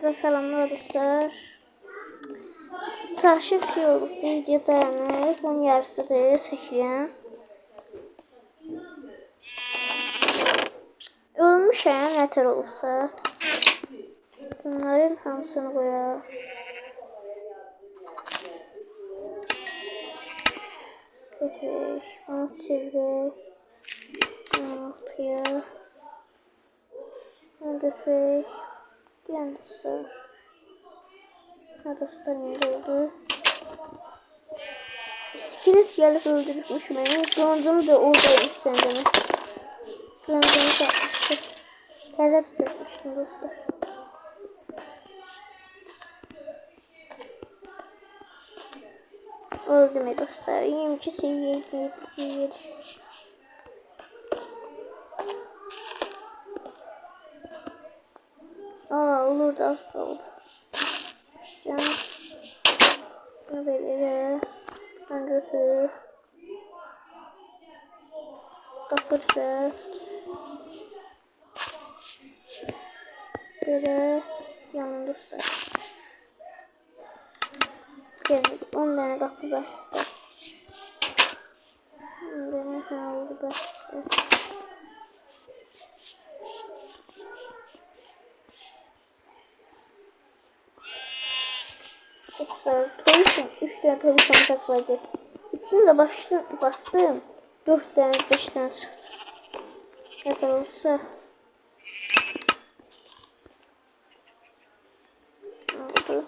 Hamınıza salamlar dostlar. Çarşı şey olub, video dayanır. Bunun yarısıdır, çəkirəm. Ölmüşəm, nətər olubsa. Bunların hamısını qoyaq. Götürək, bunu çevirək. Ortaya. Bunu götürək. Deyən dostlar. Dostlar ne oldu? İskelet gelip öldürmüş beni. Kılıncımı da oradaymış sen demek. Kılıncımı satmıştım. Terap satmıştım dostlar. Öldü mü dostlar? 22 seviye, 27 seviye düşmüş. Olur da az kaldı. Canım. Şunu böyle. Ben götürür. Kapırsa. Böyle. Yanım dostlar. Geldik. 10 tane kapı bastı. 10 tane oldu bastı. Dostlar, tavukun 3 tane tavuk fantas vardı. İkisini de bastım. 4 tane 5 tane çıktı. Ne kadar olsa. Oldu.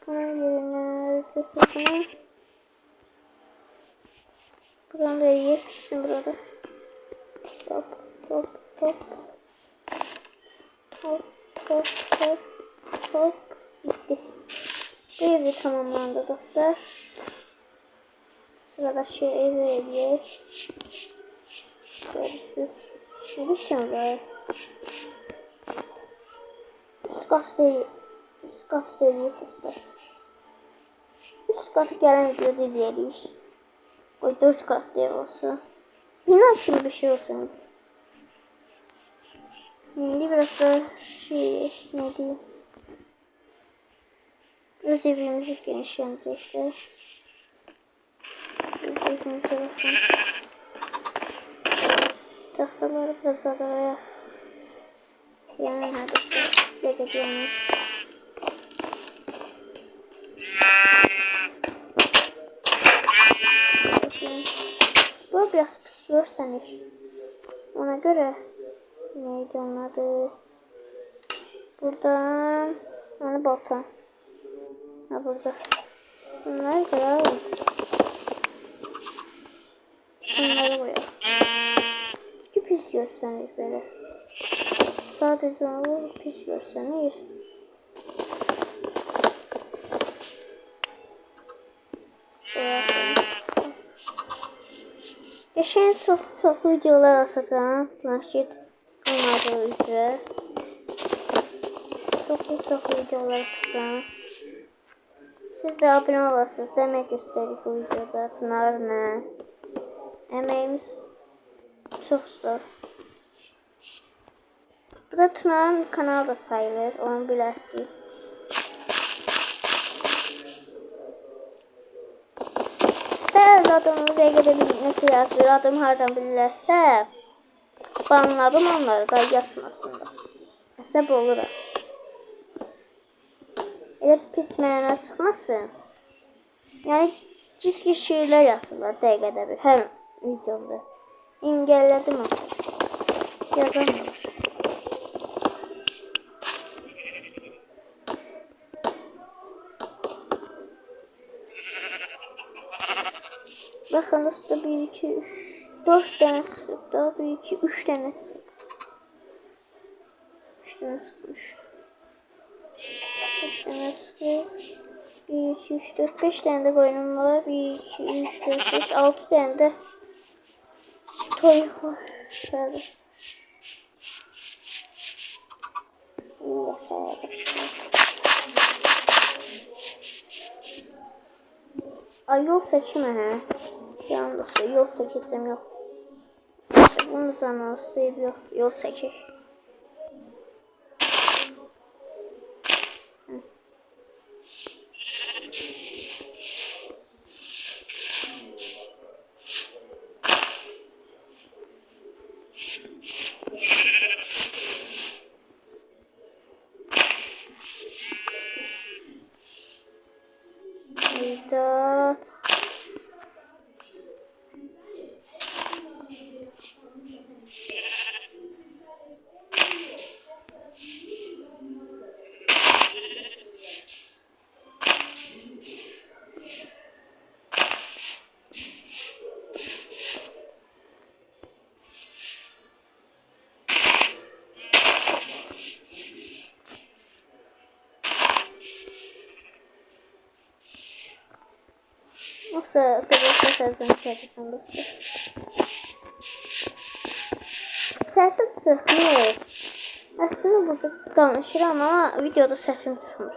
Bunun yerine götürdüm. Buradan da yetiştim burada. Hop hop hop. Hop hop hop hop. Bitti. Bu ev de tamamlandı dostlar. Sırada şey evi ediyor. Görürsünüz. Ne biçim var? Üst kat değil dostlar. Üst katı gelen videoda izleyelim. O 4 katlı ev olsun. Bina gibi bir şey olsun. Şimdi biraz da şey ne diyeyim. Öz evimizi genişlendireceğiz. Öz evimize bakın. Tahtaları biraz araya. Yani hadi. Leget yani. Bu biraz pis görsenir. Ona göre neydi onun adı? Buradan yani balta. Ha burada. Bunlar koyalım. Bunları koyalım. Çünkü pis görsenir böyle. Sadece onu pis görsenir. Geçen çok videolar atacağım. Planşet kanalı üzere. Çok videolar atacağım. Siz de abone olasınız. Demek gösterik bu videoda. Pınar ne? Emeğimiz çok zor. Bu da Tuna'nın kanalı da sayılır. Onu bilirsiniz. Bəzi adımımız əgər nasıl yazılır, adım hardan bilirlərsə, banladım onları da yazmasında. Əsəb oluram. Elə pis mənə çıxmasın. Yəni, cizgi şeylər yazırlar dəqiqədə bir, hər videomda. İngəllədim onu. Yazamam. Bakın usta 1, 2, 3, 4 tane sıkıp daha 1, 2, 3 tane sıkıp. 3 tane sıkmış. 5 tane sıkıp. 1, 2, 3, 4, 5 tane de koyunum var. 1, 2, 3, 4, 5, 6 tane de toyuk var. Şöyle. Ay yol seçme he. Yalnız yol seçsem yok. Bunu zaman sayıp yok. Yol seçir. 80. Nasıl arkadaşlar sözünü çekilsin dostlar. Səsi çıxmır. Aslında burada danışıram ama videoda səsim çıxmır.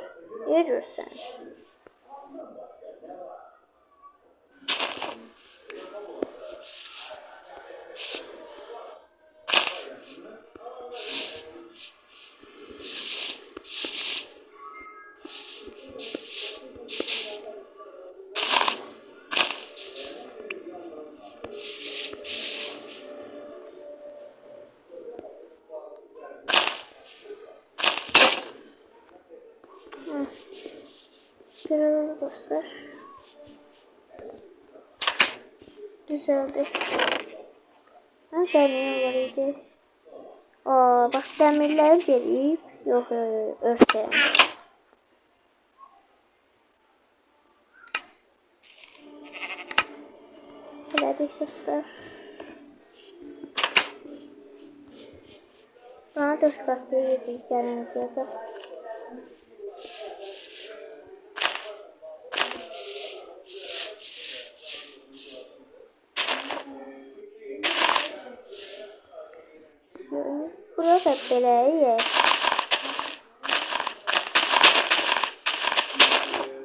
Niyə görürsən? Görüyoruz dostlar. Düzeldi. Ha, demir var idi. Aa, bak demirler gelip yok örseyen. Elədik dostlar. Bana 4 katlı yedik gələn videoda. Burada belə yer.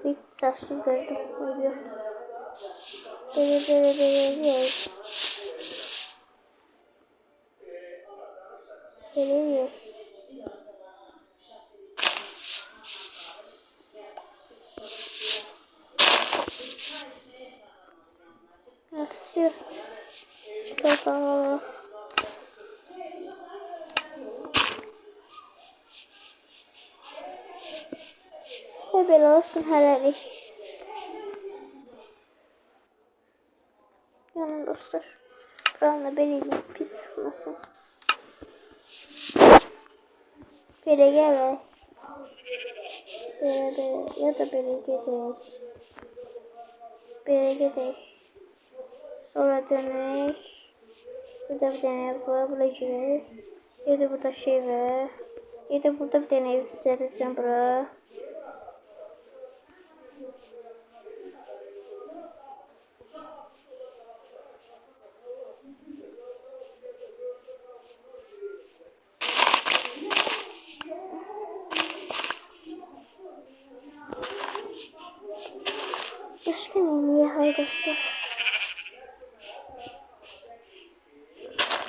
Bir saçlı gördüm. Yok. Böyle yer. Böyle yer. Nasıl? Çıkalım. Ve böyle olsun hələlik. Yanım dostlar. Buranın belə pis sıxmasın. Belə gələk. Belə ya da belə gedək. Belə gedək. Sonra dönək. Burada bir dənə ev var. Bura girək. Ya da burada şey var. Ya da burada bir dənə ev düzəltəcəm bura. Başka neyini hay dostlar?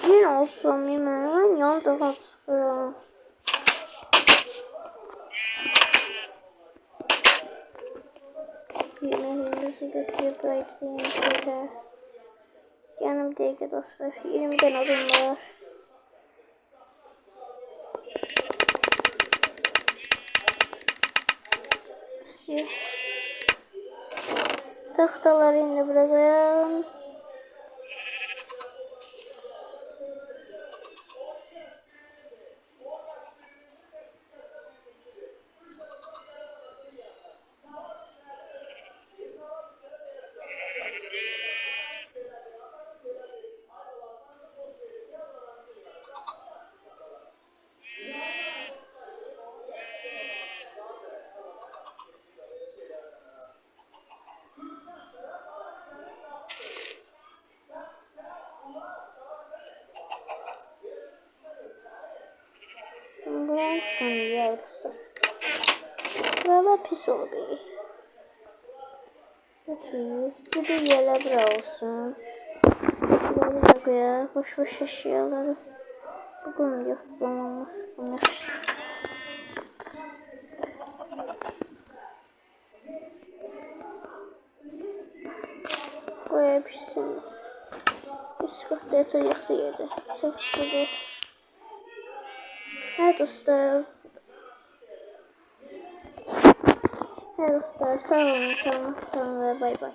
Yine olsun yemeğim. Yalnız sıfırım. Yemeğimizi götürüp bırakayım şöyle. Yanımdaki dostlar 20 tane adım var. Tahtaları indi bırakayım. Bunlar son yer dostlar. Buralar pis oldu. Hepsi bir yerler bura olsun. Böyle de koyalım. Boş eşyaları. Bugün yok. Olmaz. Koyabilirsin. Üst katta yatacaksa yerde. Sırf burada. Evet dostlar. Evet dostlar, sağ olun, sağ olun, sağ olun ve bay bay.